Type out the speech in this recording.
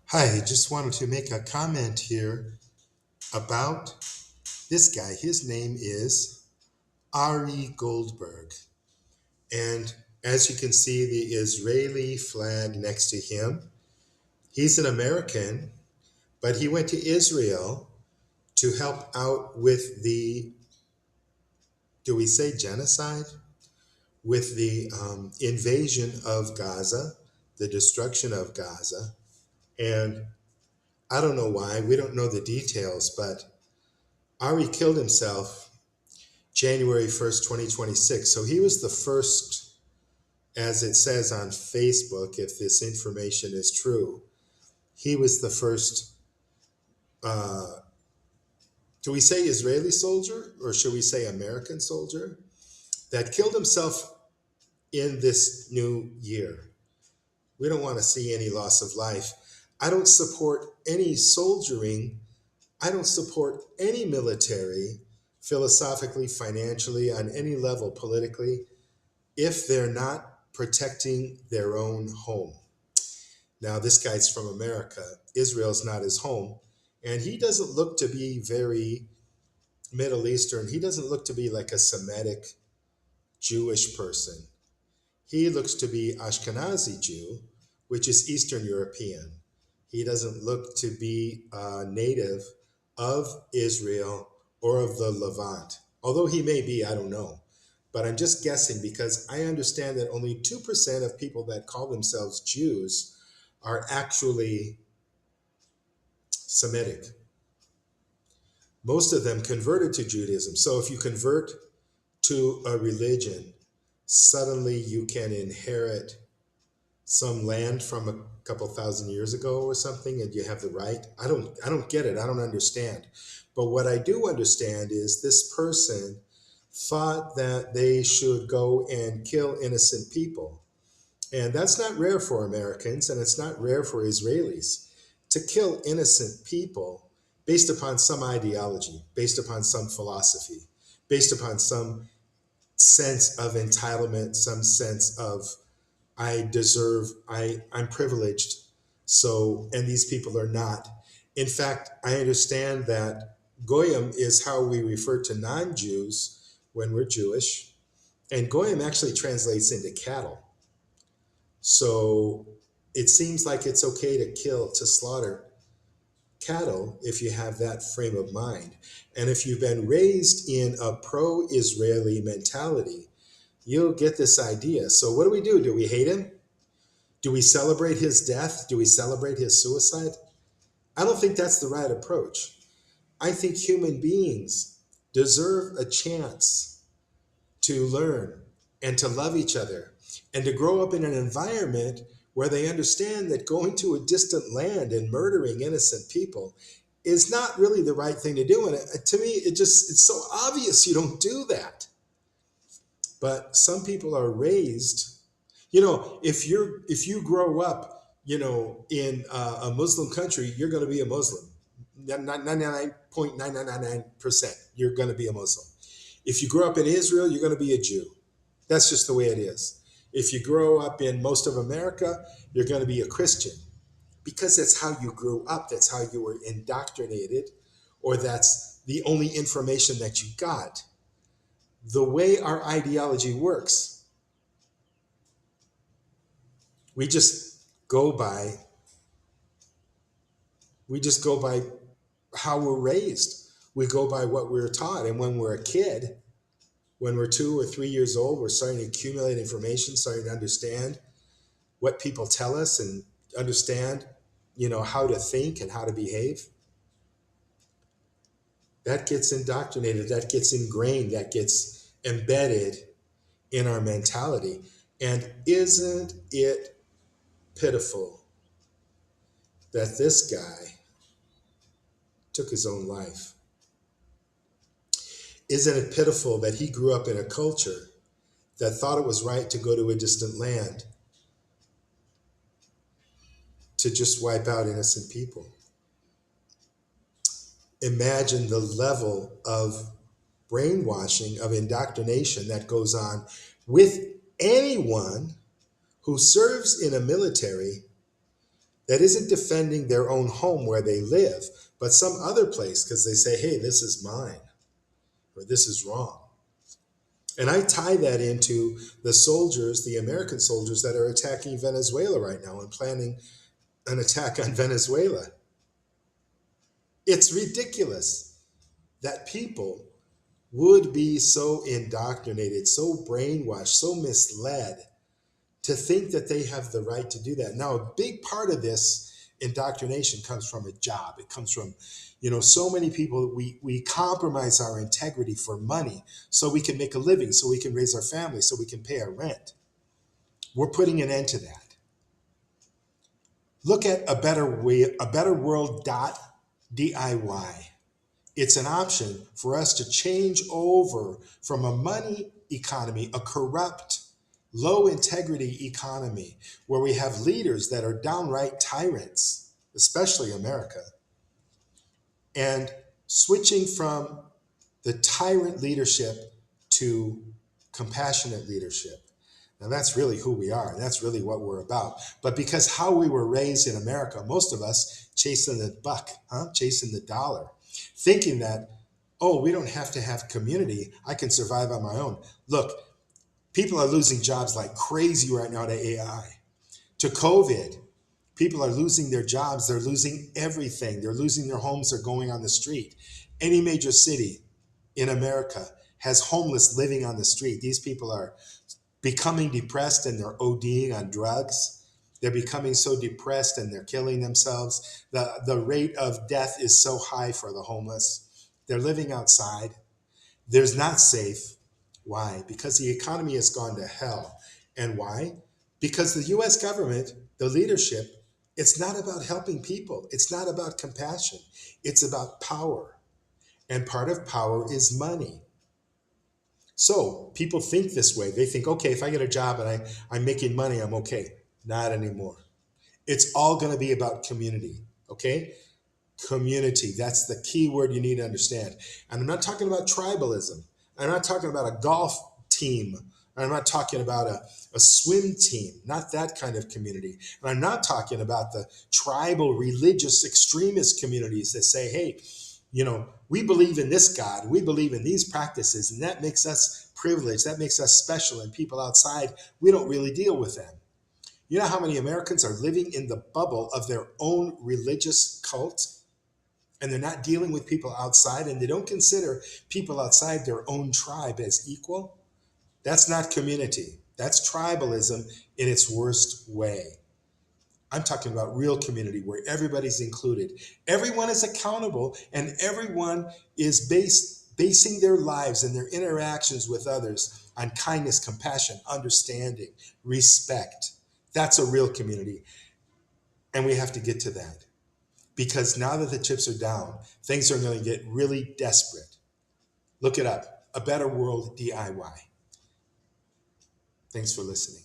Hi, just wanted to make a comment here about this guy. His name is Ari Goldberg. And as you can see, the Israeli flag next to him, he's an American, but he went to Israel to help out with the, do we say genocide? With the invasion of Gaza, the destruction of Gaza. And I don't know why, we don't know the details, but Ari killed himself January 1st, 2026. So he was the first, as it says on Facebook, if this information is true, he was the first, uh, do we say Israeli soldier or should we say American soldier that killed himself in this new year? We don't want to see any loss of life. I don't support any soldiering. I don't support any military philosophically, financially, on any level politically if they're not protecting their own home. Now, this guy's from America. Israel's not his home. And he doesn't look to be very Middle Eastern. He doesn't look to be like a Semitic Jewish person. He looks to be Ashkenazi Jew, which is Eastern European. He doesn't look to be a native of Israel or of the Levant. Although he may be, I don't know. But I'm just guessing because I understand that only 2% of people that call themselves Jews are actually Semitic. Most of them converted to Judaism. So if you convert to a religion, suddenly you can inherit some land from a couple thousand years ago or something and you have the right. I don't get it. I don't understand. But what I do understand is this person thought that they should go and kill innocent people. And that's not rare for Americans and it's not rare for Israelis to kill innocent people based upon some ideology, based upon some philosophy, based upon some sense of entitlement, some sense of I deserve, I'm privileged. So, and these people are not. In fact, I understand that Goyim is how we refer to non Jews when we're Jewish. And Goyim actually translates into cattle. So it seems like it's okay to kill, to slaughter cattle if you have that frame of mind. And if you've been raised in a pro Israeli mentality, you'll get this idea. So what do we do? Do we hate him? Do we celebrate his death? Do we celebrate his suicide? I don't think that's the right approach. I think human beings deserve a chance to learn and to love each other and to grow up in an environment where they understand that going to a distant land and murdering innocent people is not really the right thing to do. And to me, it's so obvious you don't do that. But some people are raised, if you grow up, in a Muslim country, you're going to be a Muslim. 99.999% you're going to be a Muslim. If you grow up in Israel, you're going to be a Jew. That's just the way it is. If you grow up in most of America, you're going to be a Christian because that's how you grew up. That's how you were indoctrinated, or that's the only information that you got. The way our ideology works, we just go by we just go by how we're raised. We go by what we're taught. And when we're a kid, when we're 2 or 3 years old, we're starting to accumulate information, starting to understand what people tell us and understand, how to think and how to behave. That gets indoctrinated, that gets ingrained, that gets embedded in our mentality. And isn't it pitiful that this guy took his own life? Isn't it pitiful that he grew up in a culture that thought it was right to go to a distant land to just wipe out innocent people? Imagine the level of brainwashing, of indoctrination that goes on with anyone who serves in a military that isn't defending their own home where they live, but some other place because they say, hey, this is mine or this is wrong. And I tie that into the soldiers, the American soldiers that are attacking Venezuela right now and planning an attack on Venezuela. It's ridiculous that people would be so indoctrinated, so brainwashed, so misled to think that they have the right to do that. Now, a big part of this indoctrination comes from a job. It comes from, so many people, we compromise our integrity for money so we can make a living, so we can raise our family, so we can pay our rent. We're putting an end to that. Look at a better way, a better world DIY. It's an option for us to change over from a money economy, a corrupt, low integrity economy, where we have leaders that are downright tyrants, especially America, and switching from the tyrant leadership to compassionate leadership. Now, that's really who we are. That's really what we're about. But because how we were raised in America, most of us chasing the buck, chasing the dollar, thinking that, oh, we don't have to have community. I can survive on my own. Look, people are losing jobs like crazy right now to AI, to COVID. People are losing their jobs. They're losing everything. They're losing their homes. They're going on the street. Any major city in America has homeless living on the street. These people are becoming depressed and they're ODing on drugs. They're becoming so depressed and they're killing themselves. The rate of death is so high for the homeless. They're living outside. There's not safe. Why? Because the economy has gone to hell. And why? Because the US government, the leadership, it's not about helping people. It's not about compassion. It's about power. And part of power is money. So people think this way. They think, okay, if I get a job and I'm making money, I'm okay. Not anymore. It's all going to be about community. Okay? Community. That's the key word you need to understand. And I'm not talking about tribalism. I'm not talking about a golf team. I'm not talking about a swim team, not that kind of community. And I'm not talking about the tribal, religious, extremist communities that say, hey, we believe in this God, we believe in these practices, and that makes us privileged, that makes us special, and people outside, we don't really deal with them. You know how many Americans are living in the bubble of their own religious cult? And they're not dealing with people outside, and they don't consider people outside their own tribe as equal? That's not community. That's tribalism in its worst way. I'm talking about real community where everybody's included. Everyone is accountable and everyone is basing their lives and their interactions with others on kindness, compassion, understanding, respect. That's a real community. And we have to get to that because now that the chips are down, things are going to get really desperate. Look it up. A Better World DIY. Thanks for listening.